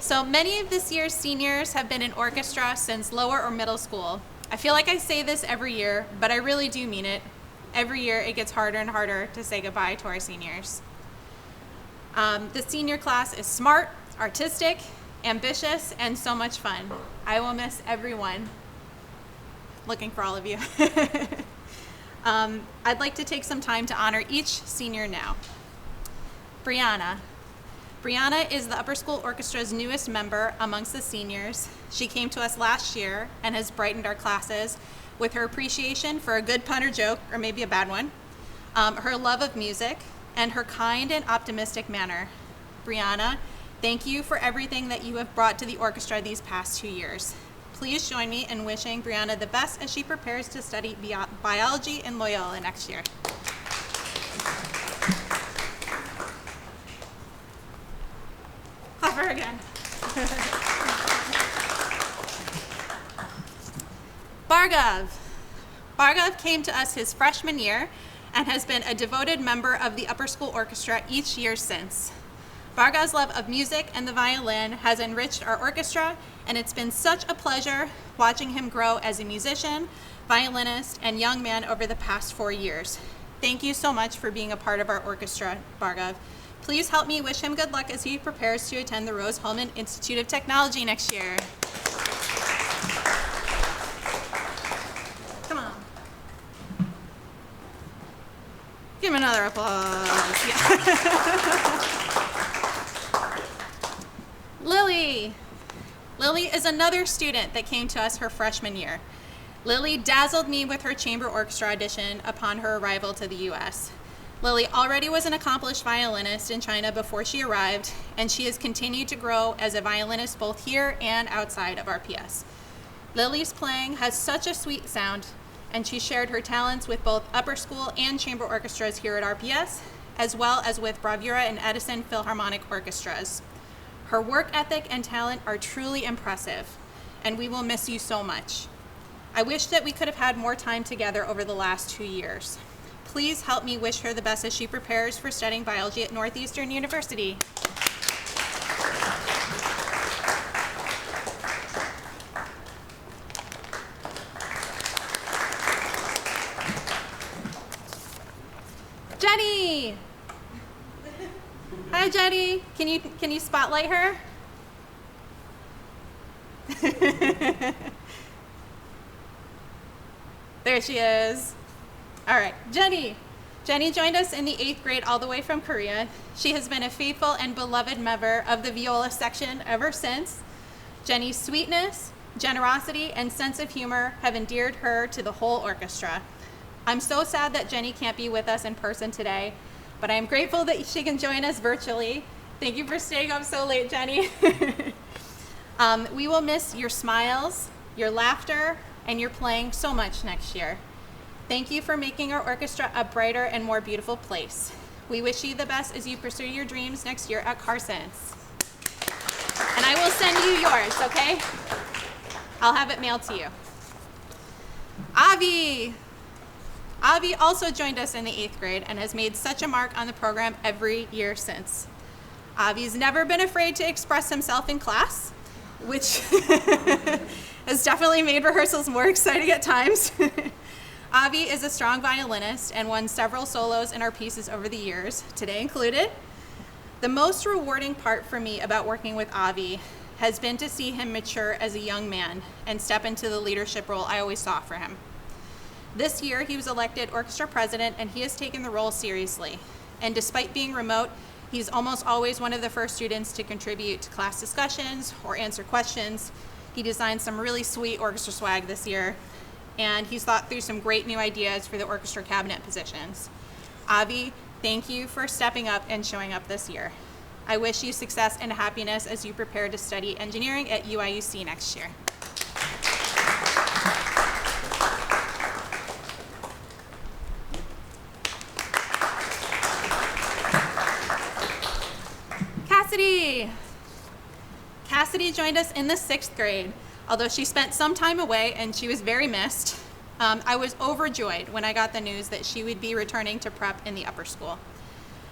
So many of this year's seniors have been in orchestra since lower or middle school. I feel like I say this every year, but I really do mean it. Every year it gets harder and harder to say goodbye to our seniors. The senior class is smart, artistic, ambitious, and so much fun. I will miss everyone. Looking for all of you. I'd like to take some time to honor each senior now. Brianna. Brianna is the Upper School Orchestra's newest member amongst the seniors. She came to us last year and has brightened our classes with her appreciation for a good pun or joke, or maybe a bad one, her love of music, and her kind and optimistic manner. Brianna, thank you for everything that you have brought to the orchestra these past 2 years. Please join me in wishing Brianna the best as she prepares to study biology in Loyola next year. Clap for her again. Bhargav. Bhargav came to us his freshman year and has been a devoted member of the Upper School Orchestra each year since. Bhargav's love of music and the violin has enriched our orchestra, and it's been such a pleasure watching him grow as a musician, violinist, and young man over the past 4 years. Thank you so much for being a part of our orchestra, Bhargav. Please help me wish him good luck as he prepares to attend the Rose-Hulman Institute of Technology next year. Come on. Give him another applause. Yeah. Lily. Lily is another student that came to us her freshman year. Lily dazzled me with her chamber orchestra audition upon her arrival to the U.S. Lily already was an accomplished violinist in China before she arrived, and she has continued to grow as a violinist both here and outside of RPS. Lily's playing has such a sweet sound, and she shared her talents with both upper school and chamber orchestras here at RPS, as well as with Bravura and Edison Philharmonic orchestras. Her work ethic and talent are truly impressive, and we will miss you so much. I wish that we could have had more time together over the last 2 years. Please help me wish her the best as she prepares for studying biology at Northeastern University. Jenny! Hi, Jenny. Can you spotlight her? There she is. All right, Jenny. Jenny joined us in the 8th grade all the way from Korea. She has been a faithful and beloved member of the viola section ever since. Jenny's sweetness, generosity, and sense of humor have endeared her to the whole orchestra. I'm so sad that Jenny can't be with us in person today, but I'm grateful that she can join us virtually. Thank you for staying up so late, Jenny. We will miss your smiles, your laughter, and your playing so much next year. Thank you for making our orchestra a brighter and more beautiful place. We wish you the best as you pursue your dreams next year at Carson's. And I will send you yours, okay? I'll have it mailed to you. Avi. Avi also joined us in the 8th grade and has made such a mark on the program every year since. Avi's never been afraid to express himself in class. which has definitely made rehearsals more exciting at times. Avi is a strong violinist and won several solos in our pieces over the years, today included. The most rewarding part for me about working with Avi has been to see him mature as a young man and step into the leadership role I always saw for him. This year, he was elected orchestra president, and he has taken the role seriously. And despite being remote, he's almost always one of the first students to contribute to class discussions or answer questions. He designed some really sweet orchestra swag this year, and he's thought through some great new ideas for the orchestra cabinet positions. Avi, thank you for stepping up and showing up this year. I wish you success and happiness as you prepare to study engineering at UIUC next year. Cassidy! Cassidy joined us in the 6th grade. Although she spent some time away and she was very missed, I was overjoyed when I got the news that she would be returning to prep in the upper school.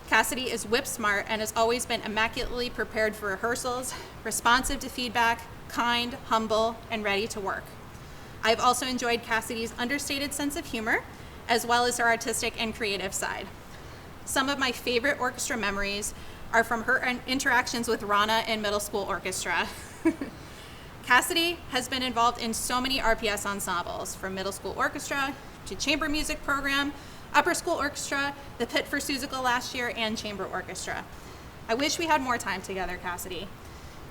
Cassidy is whip smart and has always been immaculately prepared for rehearsals, responsive to feedback, kind, humble, and ready to work. I've also enjoyed Cassidy's understated sense of humor, as well as her artistic and creative side. Some of my favorite orchestra memories are from her interactions with Brianna in Middle School Orchestra. Cassidy has been involved in so many RPS ensembles, from Middle School Orchestra to Chamber Music Program, Upper School Orchestra, the Pit for Susical last year, and Chamber Orchestra. I wish we had more time together, Cassidy.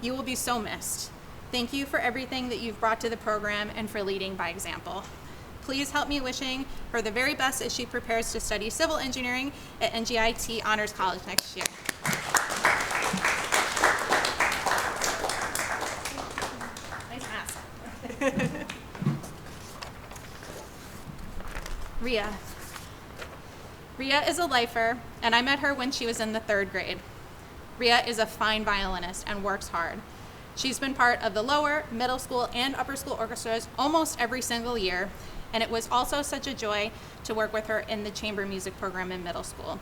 You will be so missed. Thank you for everything that you've brought to the program and for leading by example. Please help me wishing her the very best as she prepares to study civil engineering at NGIT Honors College next year. Nice mask. Ria. Ria is a lifer, and I met her when she was in the 3rd grade. Ria is a fine violinist and works hard. She's been part of the lower, middle school, and upper school orchestras almost every single year, and it was also such a joy to work with her in the chamber music program in middle school.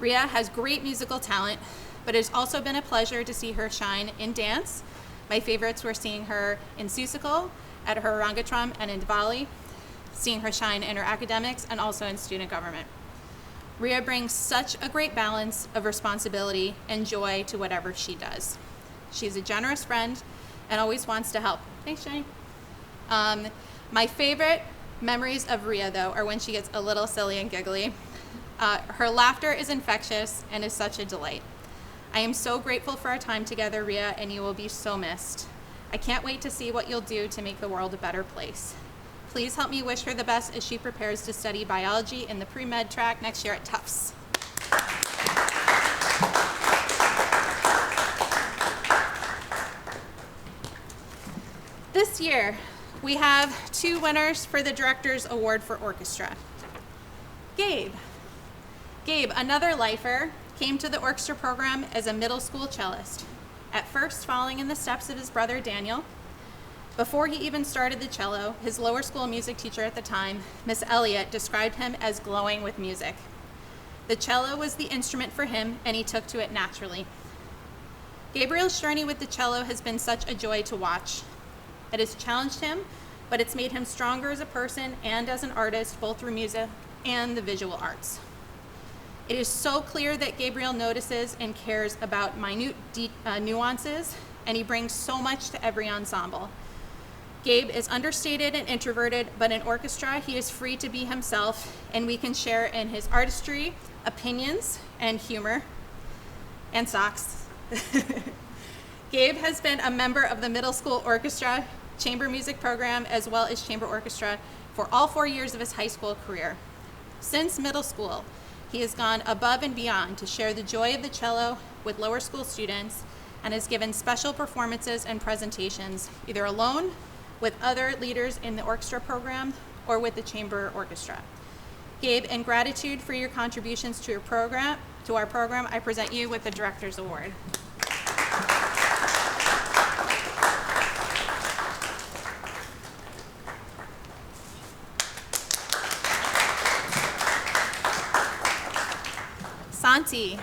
Ria has great musical talent, but it's also been a pleasure to see her shine in dance. My favorites were seeing her in Susical, at her Rangatram, and in Diwali, seeing her shine in her academics, and also in student government. Ria brings such a great balance of responsibility and joy to whatever she does. She's a generous friend and always wants to help. Thanks, Jenny. My favorite memories of Ria, though, are when she gets a little silly and giggly. Her laughter is infectious and is such a delight. I am so grateful for our time together, Ria, and you will be so missed. I can't wait to see what you'll do to make the world a better place. Please help me wish her the best as she prepares to study biology in the pre-med track next year at Tufts. This year, we have 2 winners for the Director's Award for Orchestra. Gabe. Gabe, another lifer, came to the orchestra program as a middle school cellist, at first following in the steps of his brother Daniel. Before he even started the cello, his lower school music teacher at the time, Miss Elliott, described him as glowing with music. The cello was the instrument for him, and he took to it naturally. Gabriel's journey with the cello has been such a joy to watch. It has challenged him, but it's made him stronger as a person and as an artist, both through music and the visual arts. It is so clear that Gabriel notices and cares about minute nuances, and he brings so much to every ensemble. Gabe is understated and introverted, but in orchestra, he is free to be himself, and we can share in his artistry, opinions, and humor, and socks. Gabe has been a member of the Middle School Orchestra, Chamber Music Program, as well as Chamber Orchestra for all 4 years of his high school career. Since middle school, he has gone above and beyond to share the joy of the cello with lower school students and has given special performances and presentations, either alone, with other leaders in the orchestra program, or with the Chamber Orchestra. Gabe, in gratitude for your contributions to our program, I present you with the Director's Award. Santi.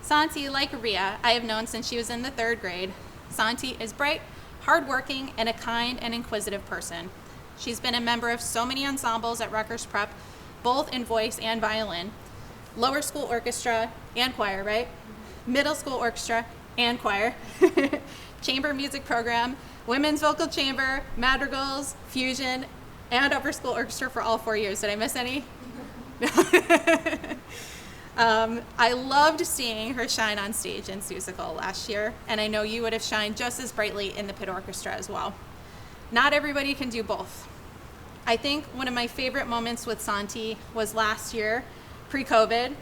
Santi, like Ria, I have known since she was in the 3rd grade. Santi is bright, hardworking, and a kind and inquisitive person. She's been a member of so many ensembles at Rutgers Prep, both in voice and violin, Lower School Orchestra and choir, right? Middle School Orchestra and choir, Chamber Music Program, Women's Vocal Chamber, Madrigals, Fusion, and Upper School Orchestra for all 4 years. Did I miss any? I loved seeing her shine on stage in Seussical last year, and I know you would have shined just as brightly in the pit orchestra as well. Not everybody can do both. I think one of my favorite moments with Santi was last year, pre-COVID,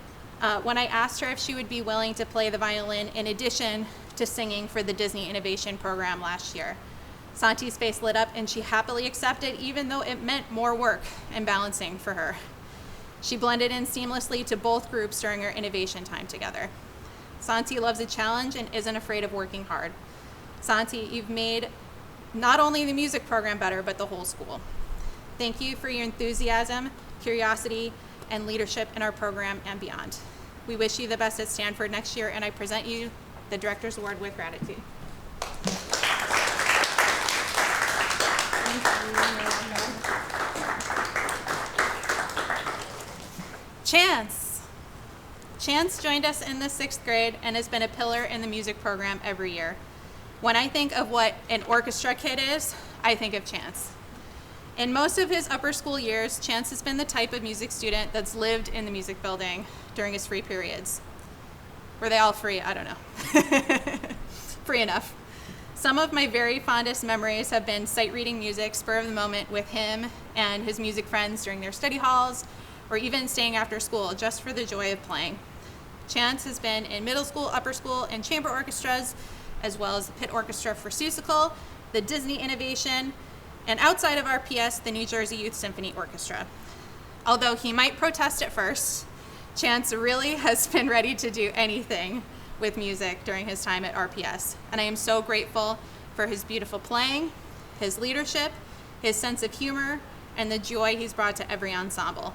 when I asked her if she would be willing to play the violin in addition to singing for the Disney Innovation Program last year. Santi's face lit up and she happily accepted, even though it meant more work and balancing for her. She blended in seamlessly to both groups during our innovation time together. Santi loves a challenge and isn't afraid of working hard. Santi, you've made not only the music program better, but the whole school. Thank you for your enthusiasm, curiosity, and leadership in our program and beyond. We wish you the best at Stanford next year, and I present you the Director's Award with gratitude. Chance joined us in the 6th grade and has been a pillar in the music program every year. When I think of what an orchestra kid is, I think of Chance. In most of his upper school years, Chance has been the type of music student that's lived in the music building during his free periods. Were they all free? I don't know. Free enough. Some of my very fondest memories have been sight reading music, spur of the moment with him and his music friends during their study halls, or even staying after school just for the joy of playing. Chance has been in middle school, upper school, and chamber orchestras, as well as the pit orchestra for Seussical, the Disney Innovation, and outside of RPS, the New Jersey Youth Symphony Orchestra. Although he might protest at first, Chance really has been ready to do anything with music during his time at RPS. And I am so grateful for his beautiful playing, his leadership, his sense of humor, and the joy he's brought to every ensemble.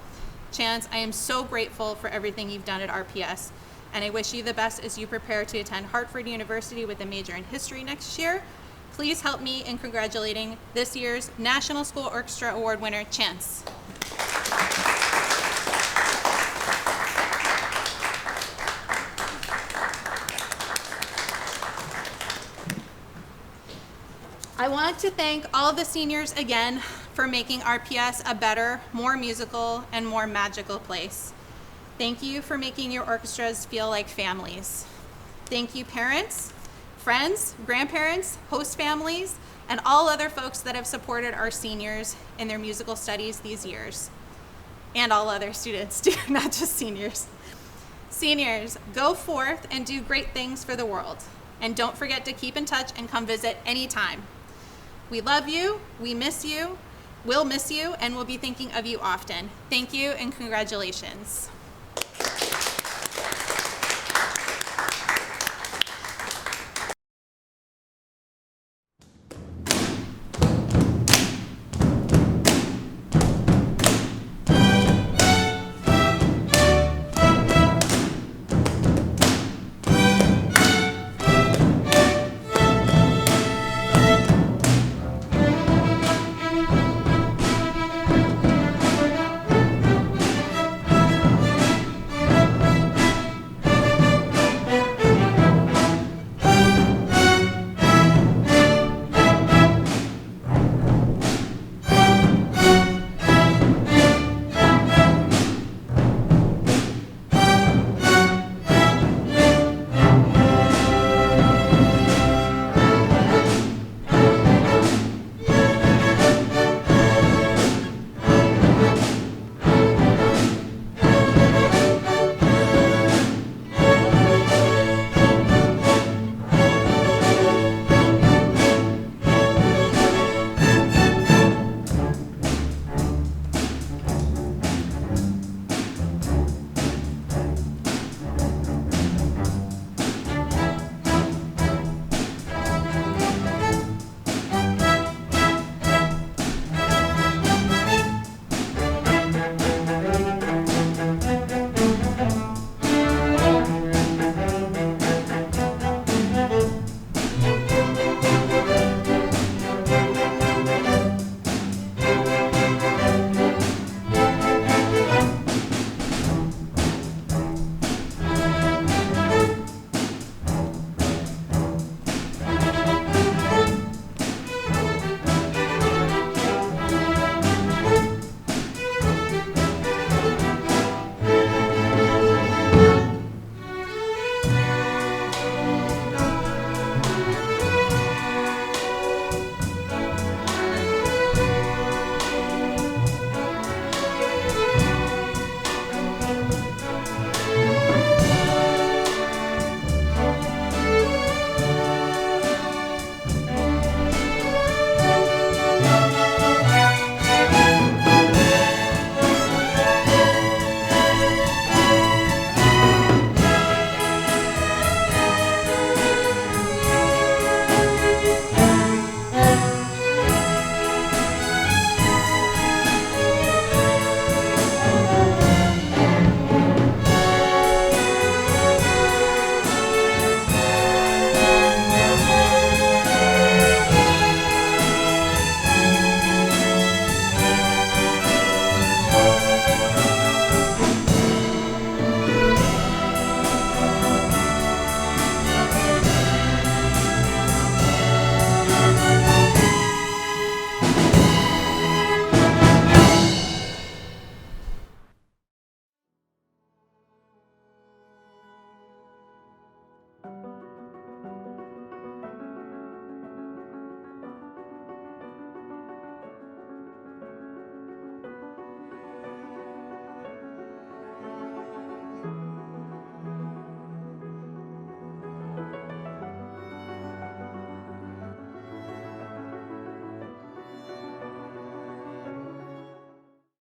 Chance, I am so grateful for everything you've done at RPS, and I wish you the best as you prepare to attend Hartford University with a major in history next year. Please help me in congratulating this year's National School Orchestra Award winner, Chance. I want to thank all the seniors again for making RPS a better, more musical, and more magical place. Thank you for making your orchestras feel like families. Thank you, parents, friends, grandparents, host families, and all other folks that have supported our seniors in their musical studies these years. And all other students too, not just seniors. Seniors, go forth and do great things for the world. And don't forget to keep in touch and come visit anytime. We love you, we miss you, we'll miss you, and we'll be thinking of you often. Thank you and congratulations.